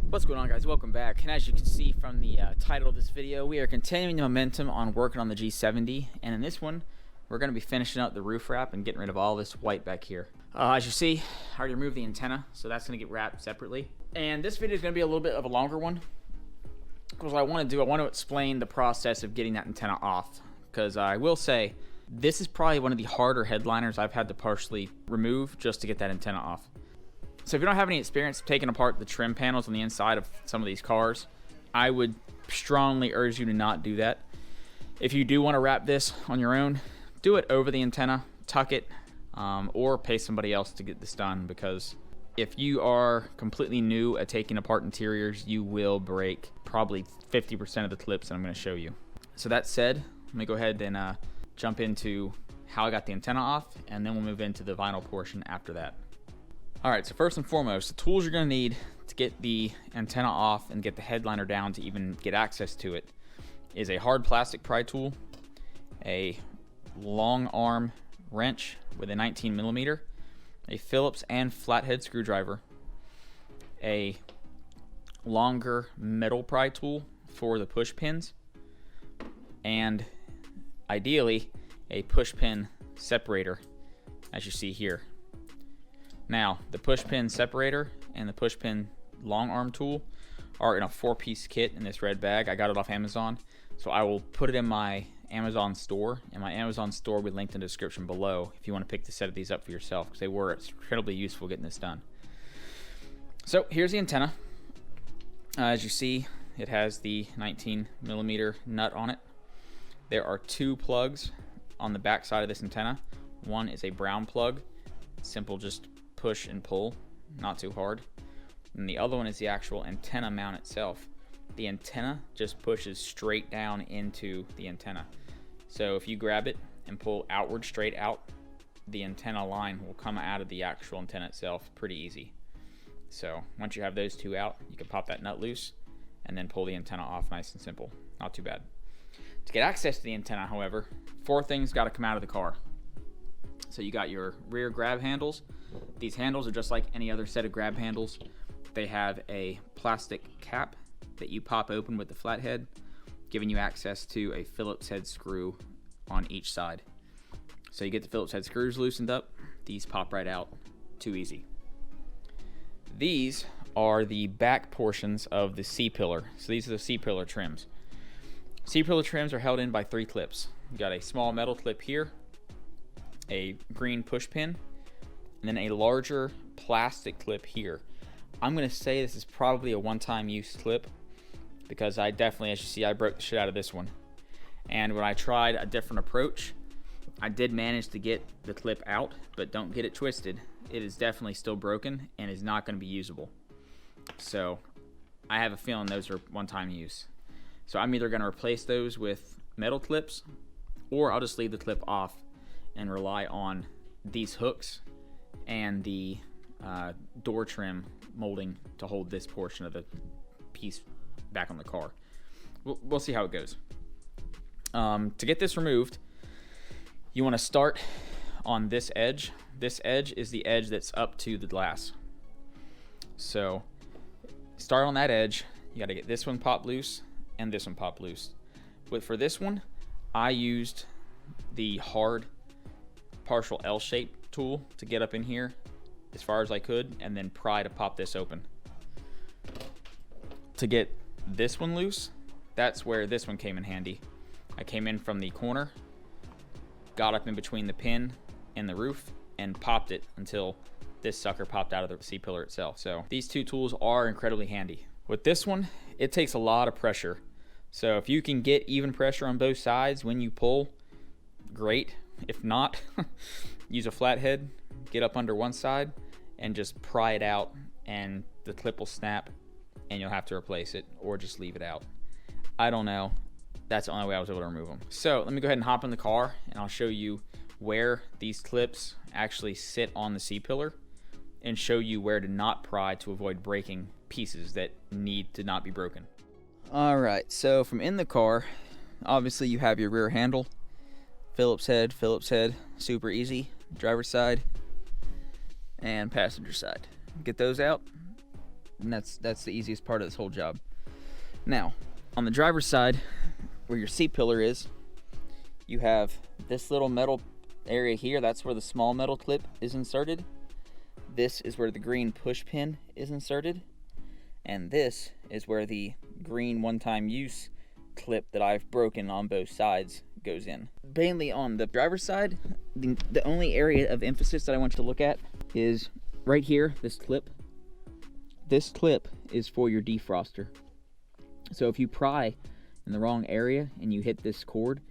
What's going on, guys? Welcome back. And as you can see from the title of this video, we are continuing the momentum on working on the G70, and in this one we're going to be finishing up the roof wrap and getting rid of all this white back here. As you see, I already removed the antenna, so that's going to get wrapped separately. And this video is going to be a little bit of a longer one, because what I want to explain the process of getting that antenna off, because I will say this is probably one of the harder headliners I've had to partially remove just to get that antenna off. So if you don't have any experience taking apart the trim panels on the inside of some of these cars, I would strongly urge you to not do that. If you do want to wrap this on your own, do it over the antenna, tuck it, or pay somebody else to get this done, because if you are completely new at taking apart interiors, you will break probably 50% of the clips that I'm going to show you. So that said, let me go ahead and jump into how I got the antenna off, and then we'll move into the vinyl portion after that. Alright, so first and foremost, the tools you're going to need to get the antenna off and get the headliner down to even get access to it is a hard plastic pry tool, a long arm wrench with a 19mm, a Phillips and flathead screwdriver, a longer metal pry tool for the push pins, and ideally a push pin separator, as you see here. Now, the push pin separator and the push pin long arm tool are in a 4-piece kit in this red bag. I got it off Amazon, so I will put it in my Amazon store, and my Amazon store will be linked in the description below if you want to pick the set of these up for yourself, because they were incredibly useful getting this done. So here's the antenna. As you see, it has the 19mm nut on it. There are 2 plugs on the back side of this antenna. One is a brown plug, simple, just push and pull, not too hard. And the other one is the actual antenna mount itself. The antenna just pushes straight down into the antenna. So if you grab it and pull outward straight out, the antenna line will come out of the actual antenna itself pretty easy. So once you have those 2 out, you can pop that nut loose and then pull the antenna off, nice and simple. Not too bad. To get access to the antenna, however, 4 things got to come out of the car. So you got your rear grab handles. These handles are just like any other set of grab handles. They have a plastic cap that you pop open with the flathead, giving you access to a Phillips head screw on each side. So you get the Phillips head screws loosened up, these pop right out, too easy. These are the back portions of the C-pillar. So these are the C-pillar trims. C-pillar trims are held in by 3 clips. You got a small metal clip here, a green push pin, and then a larger plastic clip here. I'm going to say this is probably a one-time use clip, because I definitely, as you see, I broke the shit out of this one. And when I tried a different approach, I did manage to get the clip out, but don't get it twisted. It is definitely still broken and is not going to be usable. So I have a feeling those are one-time use. So I'm either going to replace those with metal clips, or I'll just leave the clip off and rely on these hooks and the door trim molding to hold this portion of the piece back on the car. We'll see how it goes. To get this removed, you want to start on this edge. This edge is the edge that's up to the glass. So start on that edge. You got to get this one popped loose and this one popped loose. But for this one, I used the hard partial L-shape tool to get up in here as far as I could, and then pry to pop this open. To get this one loose, that's where this one came in handy. I came in from the corner, got up in between the pin and the roof, and popped it until this sucker popped out of the C-pillar itself. So these 2 tools are incredibly handy. With this one, it takes a lot of pressure. So if you can get even pressure on both sides when you pull, great. If not, use a flathead, get up under one side, and just pry it out, and the clip will snap, and you'll have to replace it, or just leave it out. I don't know. That's the only way I was able to remove them. So let me go ahead and hop in the car, and I'll show you where these clips actually sit on the C-pillar, and show you where to not pry to avoid breaking pieces that need to not be broken. Alright, so from in the car, obviously you have your rear handle, Phillips head, super easy, driver's side, and passenger side. Get those out, And that's the easiest part of this whole job. Now, on the driver's side, where your seat pillar is, you have this little metal area here. That's where the small metal clip is inserted. This is where the green push pin is inserted. And this is where the green one-time use clip that I've broken on both sides goes in. Mainly on the driver's side, the only area of emphasis that I want you to look at is right here, this clip. This clip is for your defroster. So if you pry in the wrong area and you hit this cord,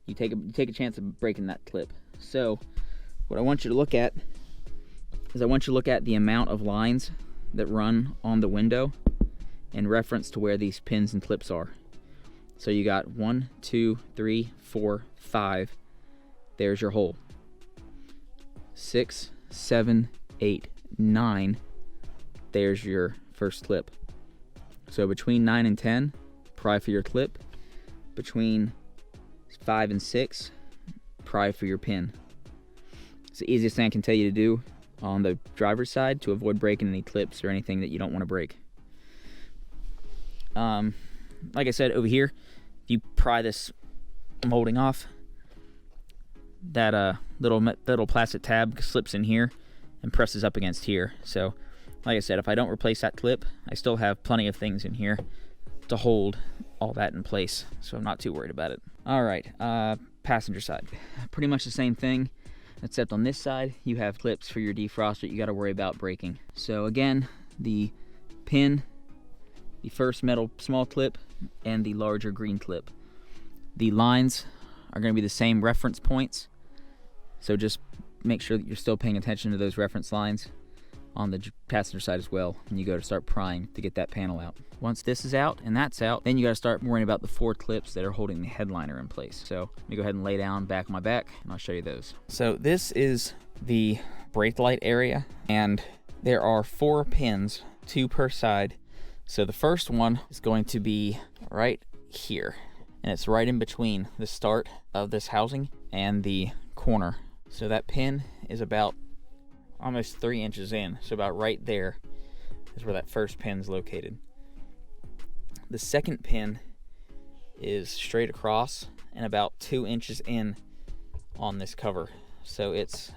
you take a chance of breaking that clip. So what I want you to look at is I want you to look at the amount of lines that run on the window in reference to where these pins and clips are. So you got 1, 2, 3, 4, 5. There's your hole. 6, 7, 8, 9. There's your first clip. So between 9 and 10, pry for your clip. Between 5 and 6, pry for your pin. It's the easiest thing I can tell you to do on the driver's side to avoid breaking any clips or anything that you don't want to break. Like I said, over here, if you pry this molding off, that little plastic tab slips in here and presses up against here. So like I said, if I don't replace that clip, I still have plenty of things in here to hold all that in place, so I'm not too worried about it. All right, passenger side, pretty much the same thing, except on this side you have clips for your defroster you got to worry about breaking. So again, the pin, the first metal small clip, and the larger green clip. The lines are going to be the same reference points, so just make sure that you're still paying attention to those reference lines on the passenger side as well when you go to start prying to get that panel out. Once this is out and that's out, then you got to start worrying about the 4 clips that are holding the headliner in place. So let me go ahead and lay down back on my back and I'll show you those. So this is the brake light area, and there are 4 pins, 2 per side. So the first one is going to be right here, and it's right in between the start of this housing and the corner. So that pin is about almost 3 inches in, so about right there is where that first pin's located. The second pin is straight across and about 2 inches in on this cover, so it's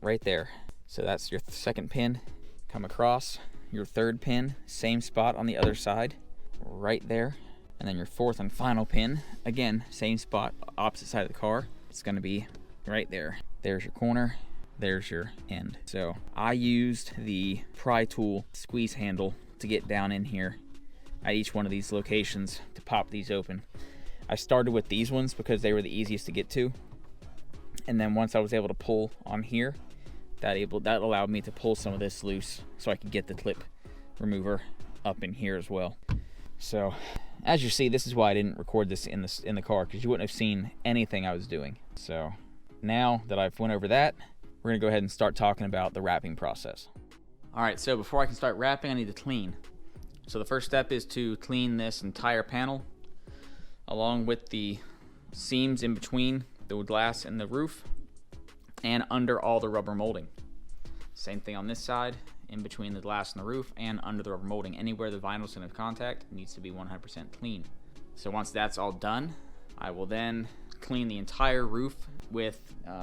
right there. So that's your second pin. Come across. Your third pin, same spot on the other side, right there. And then your fourth and final pin, again, same spot, opposite side of the car. It's going to be right there. There's your corner. There's your end. So I used the pry tool squeeze handle to get down in here at each one of these locations to pop these open. I started with these ones because they were the easiest to get to, and then once I was able to pull on here, that allowed me to pull some of this loose so I could get the clip remover up in here as well. So as you see, this is why I didn't record this in the car, because you wouldn't have seen anything I was doing. So now that I've went over that, we're gonna go ahead and start talking about the wrapping process. All right, so before I can start wrapping, I need to clean. So the first step is to clean this entire panel, along with the seams in between the glass and the roof, and under all the rubber molding. Same thing on this side, in between the glass and the roof, and under the rubber molding. Anywhere the vinyl's in contact needs to be 100% clean. So once that's all done, I will then clean the entire roof with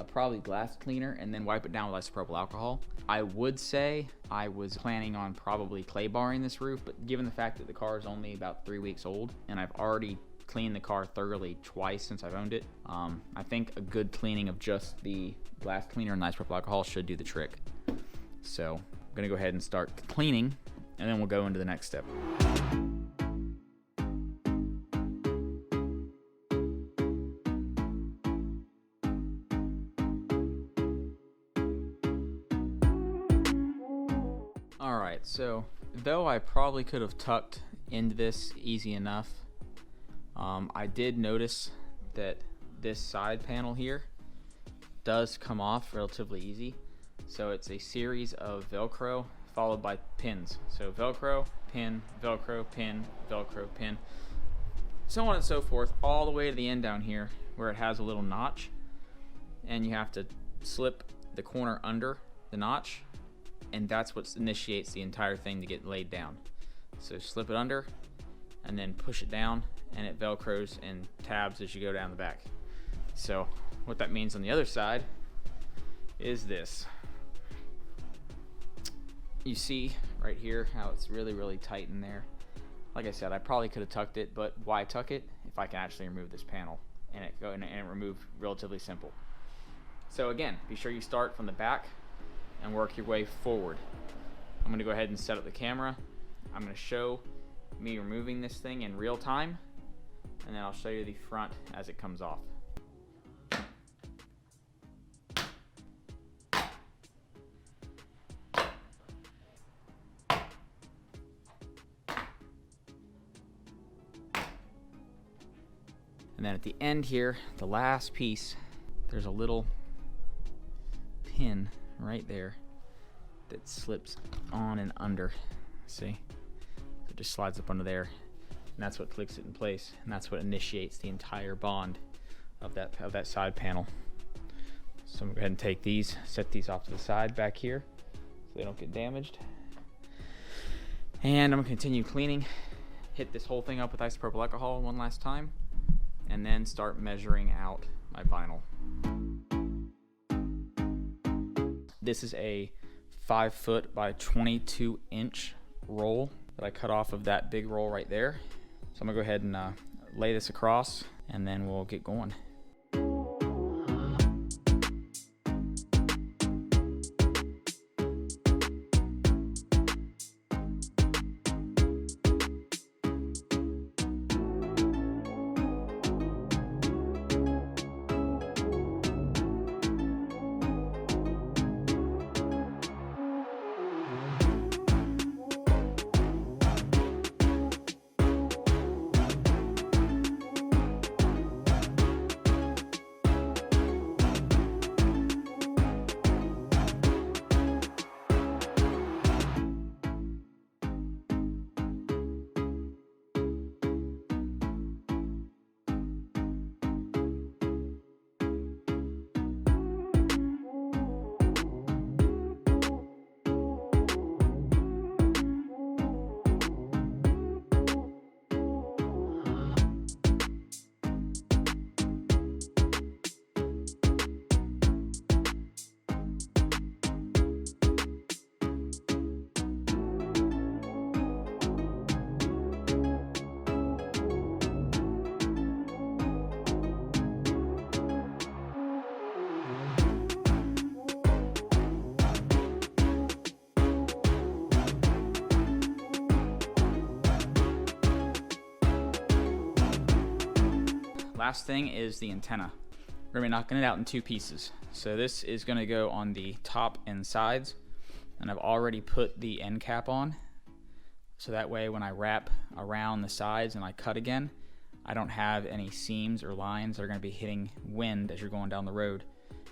probably glass cleaner, and then wipe it down with isopropyl alcohol. I would say I was planning on probably clay barring this roof, but given the fact that the car is only about 3 weeks old and I've already cleaned the car thoroughly twice since I've owned it, I think a good cleaning of just the glass cleaner and isopropyl alcohol should do the trick. So I'm gonna go ahead and start cleaning, and then we'll go into the next step. All right, so though I probably could have tucked into this easy enough, I did notice that this side panel here does come off relatively easy. So it's a series of Velcro followed by pins. So Velcro, pin, Velcro, pin, Velcro, pin, so on and so forth, all the way to the end down here where it has a little notch, and you have to slip the corner under the notch, and that's what initiates the entire thing to get laid down. So slip it under and then push it down, and it velcros in tabs as you go down the back. So what that means on the other side is this. You see right here how it's really tight in there. Like I said, I probably could have tucked it, but why tuck it if I can actually remove this panel and it remove relatively simple. So again, be sure you start from the back and work your way forward. I'm gonna go ahead and set up the camera. I'm gonna show me removing this thing in real time, and then I'll show you the front as it comes off. And then at the end here, the last piece, there's a little pin right there that slips on and under. See? So it just slides up under there, and that's what clicks it in place, and that's what initiates the entire bond of that side panel. So I'm gonna go ahead and take these, set these off to the side back here so they don't get damaged. And I'm gonna continue cleaning, hit this whole thing up with isopropyl alcohol one last time, and then start measuring out my vinyl. This is a 5-foot by 22-inch roll that I cut off of that big roll right there. So I'm gonna go ahead and lay this across, and then we'll get going. Last thing is the antenna. We're gonna be knocking it out in 2 pieces. So this is gonna go on the top and sides, and I've already put the end cap on. So that way when I wrap around the sides and I cut again, I don't have any seams or lines that are gonna be hitting wind as you're going down the road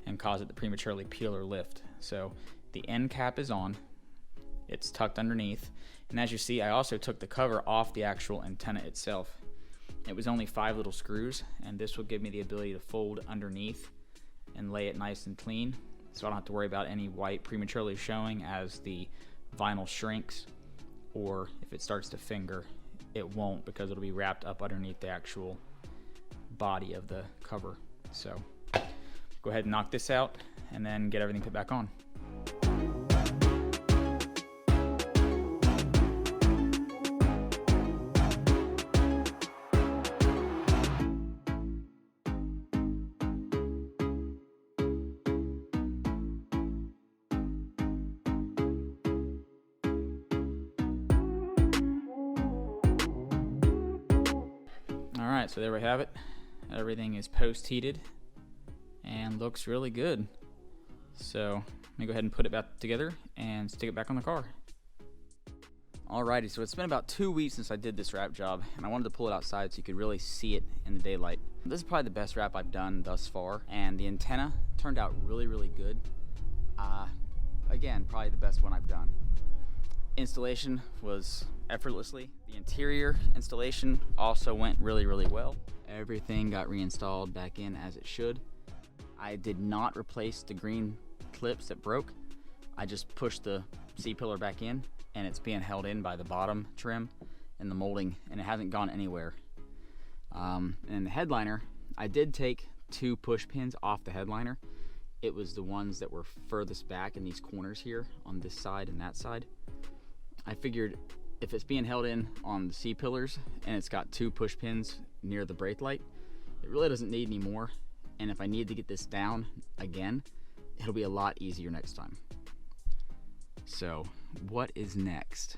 and cause it to prematurely peel or lift. So the end cap is on, it's tucked underneath, and as you see, I also took the cover off the actual antenna itself. It was only 5 little screws, and this will give me the ability to fold underneath and lay it nice and clean, so I don't have to worry about any white prematurely showing as the vinyl shrinks, or if it starts to finger, it won't, because it'll be wrapped up underneath the actual body of the cover. So go ahead and knock this out and then get everything put back on. Alright, so there we have it. Everything is post-heated and looks really good. So let me go ahead and put it back together and stick it back on the car. Alrighty, so it's been about 2 weeks since I did this wrap job, and I wanted to pull it outside so you could really see it in the daylight. This is probably the best wrap I've done thus far, and the antenna turned out really good. Again, probably the best one I've done. Installation was effortlessly. The interior installation also went really well. Everything got reinstalled back in as it should. I did not replace the green clips that broke. I just pushed the C-pillar back in and it's being held in by the bottom trim and the molding, and it hasn't gone anywhere. And the headliner, I did take 2 push pins off the headliner. It was the ones that were furthest back in these corners here on this side and that side. I figured if it's being held in on the C-pillars and it's got 2 push pins near the brake light, it really doesn't need any more. And if I need to get this down again, it'll be a lot easier next time. So what is next?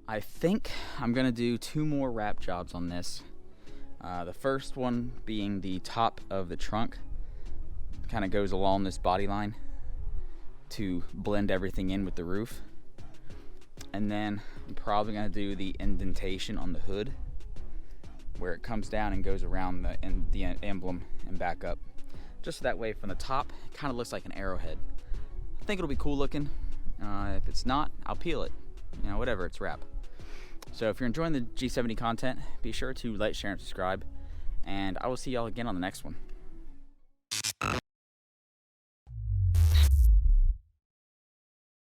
I think I'm gonna do 2 more wrap jobs on this. The first one being the top of the trunk, kind of goes along this body line to blend everything in with the roof. And then I'm probably gonna do the indentation on the hood, where it comes down and goes around the emblem and back up. Just that way from the top, it kind of looks like an arrowhead. I think it'll be cool looking. If it's not, I'll peel it. You know, whatever, it's wrap. So if you're enjoying the G70 content, be sure to like, share, and subscribe. And I will see y'all again on the next one.